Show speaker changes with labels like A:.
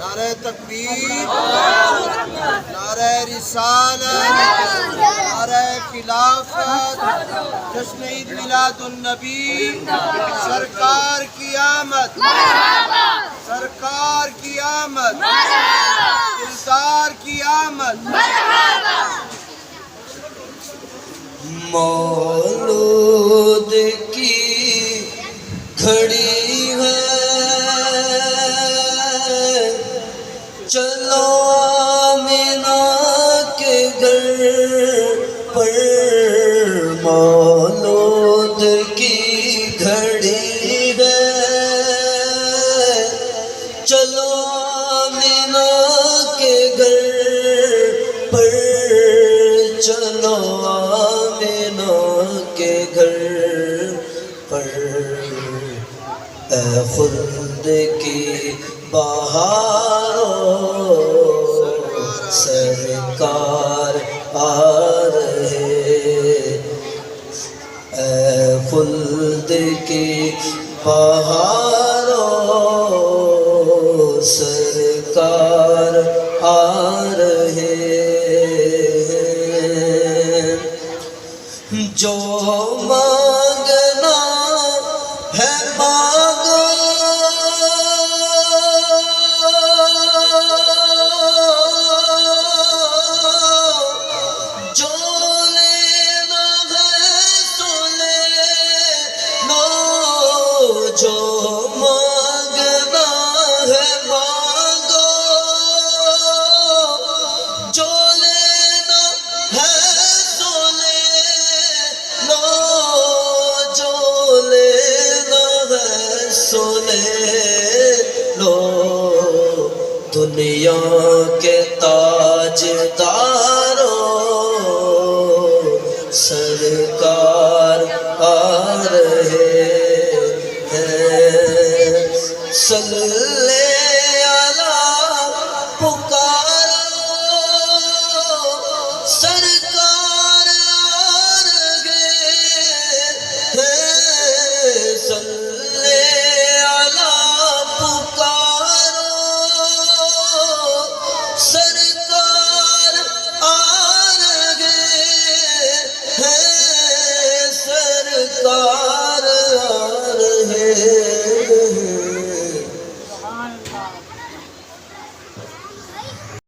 A: نعرہ تکبیر، نعرہ رسالت، نعرہ خلافت، جشن عید میلاد النبی، سرکار کی آمد، سرکار کی آمد، دلدار کی آمد۔
B: مولود کی گھڑی ہے، چلو آمینہ کے گھر پر، مولود کی گھڑی ہے، چلو آمینہ کے گھر پر، چلو آمینہ کے گھر پر، اے خلد کی بہارو سرکار آ رہے، اے خلد کی بہارو سرکار آ رہے، جو مانگنا ہے مانگو، جو لینا ہے تو لے لو، جو مانگنا ہے مانگو، جو لینا ہے تو لے لو، جو لینا ہے سو لے لو، دنیا کے تاج دارو سرکار آ رہے ہیں،